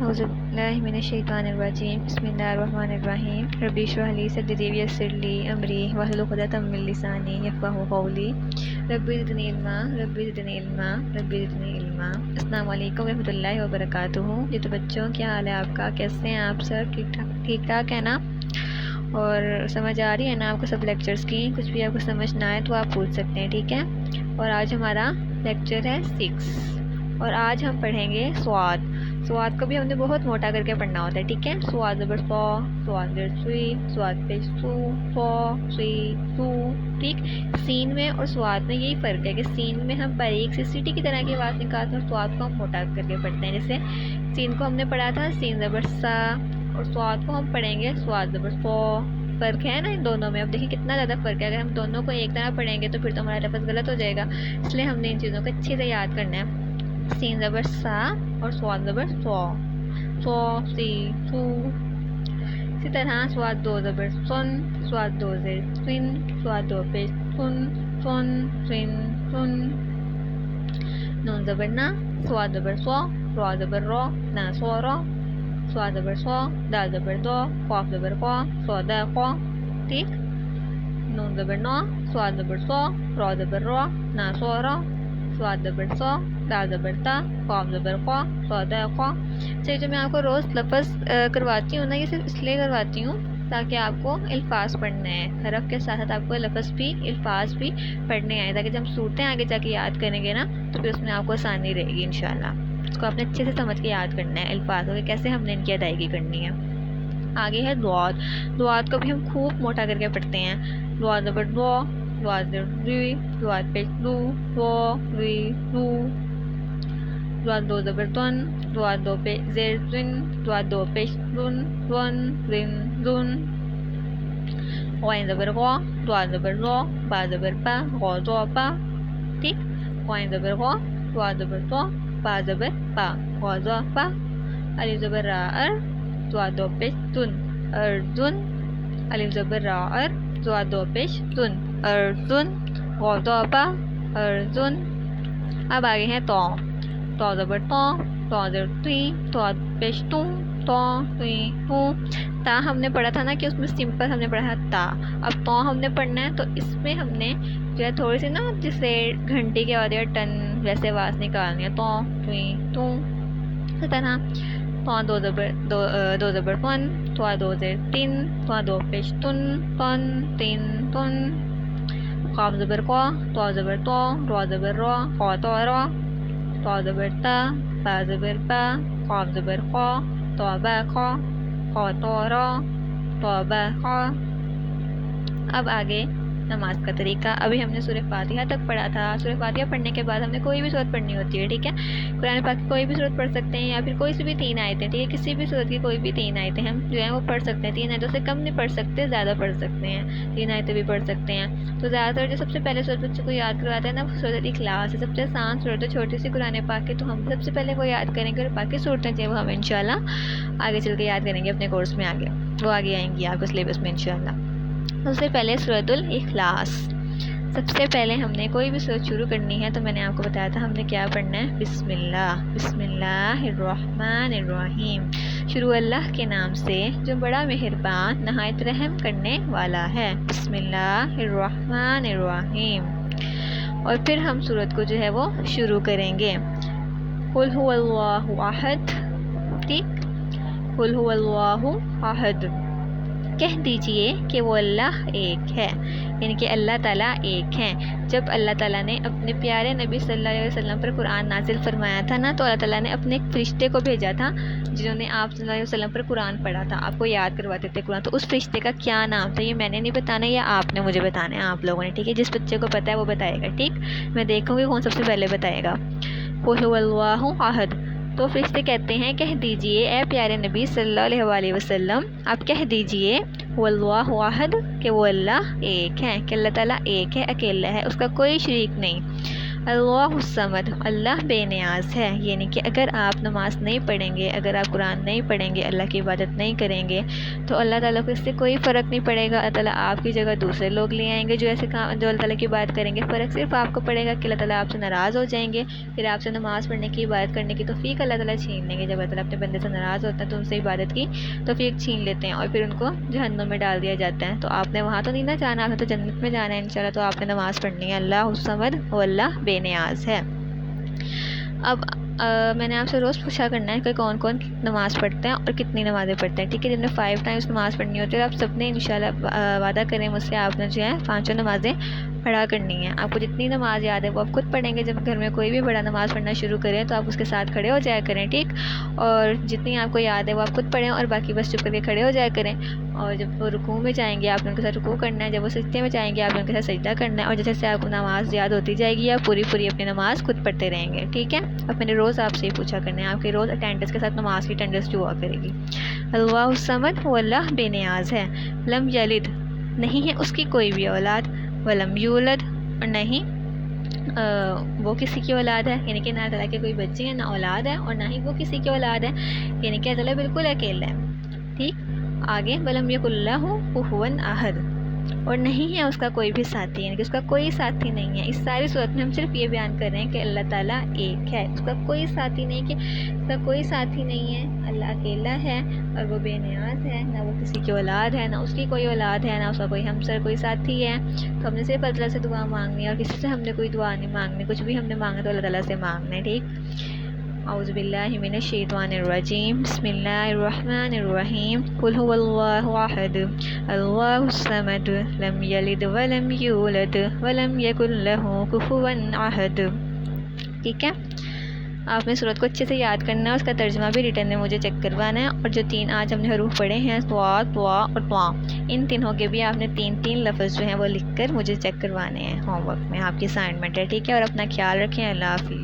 اعوذ باللہ من الشیطان الرجیم بسم اللہ الرحمن الرحیم ربی اشرح لی صدری ویسر لی امری واحلل عقدۃ من لسانی یفقہوا قولی ربی زدنی علما ربی زدنی علما ربی زدنی علما۔ السلام علیکم ورحمۃ اللہ وبرکاتہ۔ جی تو بچوں، کیا حال ہے آپ کا؟ کیسے ہیں آپ سب؟ ٹھیک ٹھاک ہے نا؟ اور سمجھ آ رہی ہے نا آپ کو سب لیکچرز کی؟ کچھ بھی آپ کو سمجھ نہ آئے تو آپ پوچھ سکتے ہیں، ٹھیک ہے؟ اور آج ہمارا لیکچر ہے 6 اور آج ہم پڑھیں گے سواد۔ سواد کو بھی ہم نے بہت موٹا کر کے پڑھنا ہوتا ہے، ٹھیک ہے؟ سواد زبر سو، سواد زبر سوئی، سواد پیش سو، سو سوئی سو، ٹھیک؟ سین میں اور سواد میں یہی فرق ہے کہ سین میں ہم باریک سی سیٹی کی طرح کی آواز نکالتے ہیں اور سواد کو ہم موٹا کر کے پڑھتے ہیں۔ جیسے سین کو ہم نے پڑھا تھا سین زبر سا، اور سواد کو ہم پڑھیں گے سواد زبر سو۔ فرق ہے نا ان دونوں میں؟ اب دیکھیں کتنا زیادہ فرق ہے۔ اگر ہم دونوں کو ایک طرح پڑھیں گے تو پھر تو ہمارا لفظ غلط ہو جائے گا، اس لیے ہم نے ان چیزوں کو اچھے سے یاد کرنا ہے۔ سین زبر سا اور سواد زبر سو، سو سی سو۔ اسی طرح سواد دو زبر سن، سواد دو زیر سن، سواد دو پیش سن، سن سن سن۔ نون زبر نا، سواد زبر سو، رو زبر رو، نا سو رو، سواد زبر سو، دال زبر دو، قاف زبر قا، سو دا قا، ٹھیک؟ نون زبر نو، سواد زبر سو، رو زبر رو، نا سو رو، سواد زبر سو، دال زبر تا، قاف زبر قا، سو دا قا۔ چلیے، جو میں آپ کو روز لفظ کرواتی ہوں نا، یہ صرف اس لیے کرواتی ہوں تاکہ آپ کو الفاظ پڑھنے ہیں، حرف کے ساتھ ساتھ آپ کو لفظ بھی الفاظ بھی پڑھنے آئے، تاکہ جب ہم صورتیں آگے جا کے یاد کریں گے نا تو پھر اس میں آپ کو آسانی رہے گی انشاءاللہ۔ اس کو آپ نے اچھے سے سمجھ کے یاد کرنا ہے، الفاظ کو کیسے ہم نے ان کی ادائیگی کرنی ہے۔ آگے ہے دعات۔ دعات کو بھی ہم خوب موٹا کر کے پڑھتے ہیں۔ دعات زبر دو، دعات زبر ری، دعات پیش دو، دو ری دو، دعات دو زبر دن، دعات دو پہ زیر زن، دعات دو پیش دن، دن رن دن۔ غین زبر غا، دعات زبر زو، با زبر با، غا زو با، ٹھیک؟ غین زبر غا، دعات زبر زو، با زبر با، غا زو با۔ الف زبر را ار، دعات دو پیش دن، اردن۔ الف زبر را ار، دعات دو پیش دن، اردن، غا زو با، اردن۔ اب آگے ہیں تو۔ تو زبر تو، تو زبر توی، تو پیش تو، تو توی تو۔ تا ہم نے پڑھا تھا نا کہ اس میں سمپل ہم نے پڑھا تھا تا۔ اب تو ہم نے پڑھنا ہے تو اس میں ہم نے جو ہے تھوڑی سی نا جسے گھنٹی کے بعد یا ٹن ویسے آواز نکالنی ہے، تو توی تو۔ اسی طرح تو دو زبر تن، تو دو زیر تین، تو دو پیش تن، تن تین تن۔ قاف زبر قا، تو زبر تو، رو زبر رو، قا تو رو، تو زبر تا، با زبر با، قاف زبر قا، تو با قا، قا تو رو، تو با قا۔ اب آگے نماز کا طریقہ۔ ابھی ہم نے سورہ فاتحہ تک پڑھا تھا۔ سورہ فاتحہ پڑھنے کے بعد ہم نے کوئی بھی سورت پڑھنی ہوتی ہے، ٹھیک ہے؟ قرآن پاک کی کوئی بھی سورت پڑھ سکتے ہیں یا پھر کوئی سی بھی 3 آیتیں، ٹھیک ہے؟ کسی بھی سورت کی کوئی بھی 3 آیتیں ہم جو ہیں وہ پڑھ سکتے ہیں۔ 3 آیتوں سے کم نہیں پڑھ سکتے، زیادہ پڑھ سکتے ہیں، 3 آیتیں بھی پڑھ سکتے ہیں۔ تو زیادہ تر جو سب سے پہلے سورت بچوں کو یاد کرواتے ہیں نا وہ سورۃ اخلاص ہے، سب سے آسان سورت ہے، چھوٹی سی قرآن پاک کی، تو ہم سب سے پہلے وہ یاد کریں گے اور باقی صورتیں جو وہ ہم انشاءاللہ آگے چل کے یاد کریں گے اپنے کورس میں، آگے وہ آگے آئیں گی آپ کے سلیبس میں انشاءاللہ۔ سب سے پہلے سورۃ الاخلاص۔ سب سے پہلے ہم نے کوئی بھی سورت شروع کرنی ہے تو میں نے آپ کو بتایا تھا ہم نے کیا پڑھنا ہے، بسم اللہ، بسم اللہ الرحمن الرحیم، شروع اللہ کے نام سے جو بڑا مہربان نہایت رحم کرنے والا ہے، بسم اللہ الرحمن الرحیم۔ اور پھر ہم سورت کو جو ہے وہ شروع کریں گے، قل هو اللہ احد، ٹھیک؟ قل هو اللہ احد، کہہ دیجئے کہ وہ اللہ ایک ہے، یعنی کہ اللہ تعالیٰ ایک ہے۔ جب اللہ تعالیٰ نے اپنے پیارے نبی صلی اللہ علیہ وسلم پر قرآن نازل فرمایا تھا نا، تو اللہ تعالیٰ نے اپنے ایک فرشتے کو بھیجا تھا جنہوں نے آپ صلی اللہ علیہ وسلم پر قرآن پڑھا تھا، آپ کو یاد کرواتے تھے قرآن۔ تو اس فرشتے کا کیا نام تھا یہ میں نے نہیں بتانا، یا آپ نے مجھے بتانا ہے، آپ لوگوں نے، ٹھیک ہے؟ جس بچے کو پتہ ہے وہ بتائے گا، ٹھیک؟ میں دیکھوں گی کون سب سے پہلے بتائے گا۔ قل هو اللہ احد، تو فرشتے کہتے ہیں کہہ دیجئے اے پیارے نبی صلی اللہ علیہ وآلہ وسلم، آپ کہہ دیجئے واللہ احد، کہ وہ اللہ ایک ہے، کہ اللہ تعالیٰ ایک ہے، اکیلا ہے، اس کا کوئی شریک نہیں۔ اللہ الصمد، اللہ بے نیاز ہے، یعنی کہ اگر آپ نماز نہیں پڑھیں گے، اگر آپ قرآن نہیں پڑھیں گے، اللہ کی عبادت نہیں کریں گے تو اللہ تعالیٰ کو اس سے کوئی فرق نہیں پڑے گا۔ اللہ تعالیٰ آپ کی جگہ دوسرے لوگ لے آئیں گے جو ایسے کام، جو اللہ تعالیٰ کی بات کریں گے۔ فرق صرف آپ کو پڑے گا کہ اللہ تعالیٰ آپ سے ناراض ہو جائیں گے، پھر آپ سے نماز پڑھنے کی، عبادت کرنے کی توفیق اللہ تعالیٰ چھین لیں گے۔ جب اللہ تعالیٰ اپنے بندے سے ناراض ہوتا ہے تو ان سے عبادت کی توفیق چھین لیتے ہیں اور پھر ان کو جہنم میں ڈال دیا جاتا ہے۔ تو آپ نے وہاں تو نہیں نہ جانا، آپ نے تو جنت میں جانا ہے انشاءاللہ۔ تو آپ نے نماز پڑھنی ہے، اللہ الصمد وہ اللہ بے نیاز ہے۔ اب میں نے آپ سے روز پوچھا کرنا ہے کہ کون کون نماز پڑھتے ہیں اور کتنی نمازیں پڑھتے ہیں، ٹھیک ہے؟ جن میں 5 ٹائمز نماز پڑھنی ہوتی ہے، اور آپ سب نے انشاءاللہ وعدہ کریں مجھ سے، آپ نے جو ہے 5 نمازیں پڑھا کرنی ہیں۔ آپ کو جتنی نماز یاد ہے وہ آپ خود پڑھیں گے۔ جب گھر میں کوئی بھی بڑا نماز پڑھنا شروع کریں تو آپ اس کے ساتھ کھڑے ہو جایا کریں، ٹھیک؟ اور جتنی آپ کو یاد ہے وہ آپ خود پڑھیں اور باقی بس چپ کر کے کھڑے ہو جایا کریں۔ اور جب وہ رکوع میں جائیں گے آپ نے ان کے ساتھ رکوع کرنا ہے، جب وہ سجدے میں جائیں گے آپ نے ان کے ساتھ سجدہ کرنا ہے، اور جیسے آپ کو نماز یاد ہوتی جائے گی آپ پوری اپنی نماز خود پڑھتے رہیں گے، ٹھیک ہے؟ اب میں نے روز آپ سے ہی پوچھا کرنا ہے، آپ کے روز اٹینڈنس کے ساتھ نماز کی اٹینڈنس جو ہوا کرے گی۔ اللہ الصمد وہ اللہ بے نیاز ہے، لم یلد نہیں ہے اس کی کوئی بھی اولاد، ولم یولد اور نہیں وہ کسی کی اولاد ہے، یعنی کہ نہ اللہ تعالیٰ کے کوئی بچے ہیں، نہ اولاد ہے، اور نہ ہی وہ کسی کی اولاد ہے، یعنی کہ اللہ تعالیٰ بالکل اکیلا ہے، ٹھیک؟ آگے ولم یکن لہ کفوا احد، اور نہیں ہے اس کا کوئی بھی ساتھی، یعنی کہ اس کا کوئی ساتھی نہیں ہے۔ اس ساری صورت میں ہم صرف یہ بیان کر رہے ہیں کہ اللہ تعالیٰ ایک ہے، اس کا کوئی ساتھی نہیں، کہ اس کا کوئی ساتھی نہیں ہے، اللہ اکیلا ہے اور وہ بے نیاز ہے، نہ وہ کسی کی اولاد ہے، نہ اس کی کوئی اولاد ہے، نہ اس کا کوئی ہمسر، کوئی ساتھی ہے۔ تو ہم نے صرف اللہ تعالیٰ سے دعا مانگنی ہے اور کسی سے ہم نے کوئی دعا نہیں مانگنی، کچھ بھی ہم نے مانگنا تو اللہ تعالیٰ سے مانگنا ہے، ٹھیک؟ اعوذ باللہ من الشیطان الرجیم، بسم اللہ الرحمن الرحیم، قل هو اللہ احد اللہ الصمد لم یلد ولم یولد ولم یکن لہ کفوا احد، ٹھیک ہے؟ آپ نے سورت کو اچھے سے یاد کرنا ہے، اس کا ترجمہ بھی ریٹن میں مجھے چیک کروانا ہے، اور جو 3 آج ہم نے حروف پڑھے ہیں طوا طوا اور طوا، ان تینوں کے بھی آپ نے 3 لفظ جو ہیں وہ لکھ کر مجھے چیک کروانے ہیں ہوم ورک میں، آپ کی اسائنمنٹ ہے، ٹھیک ہے؟ اور اپنا خیال رکھیں، اللہ حافظ۔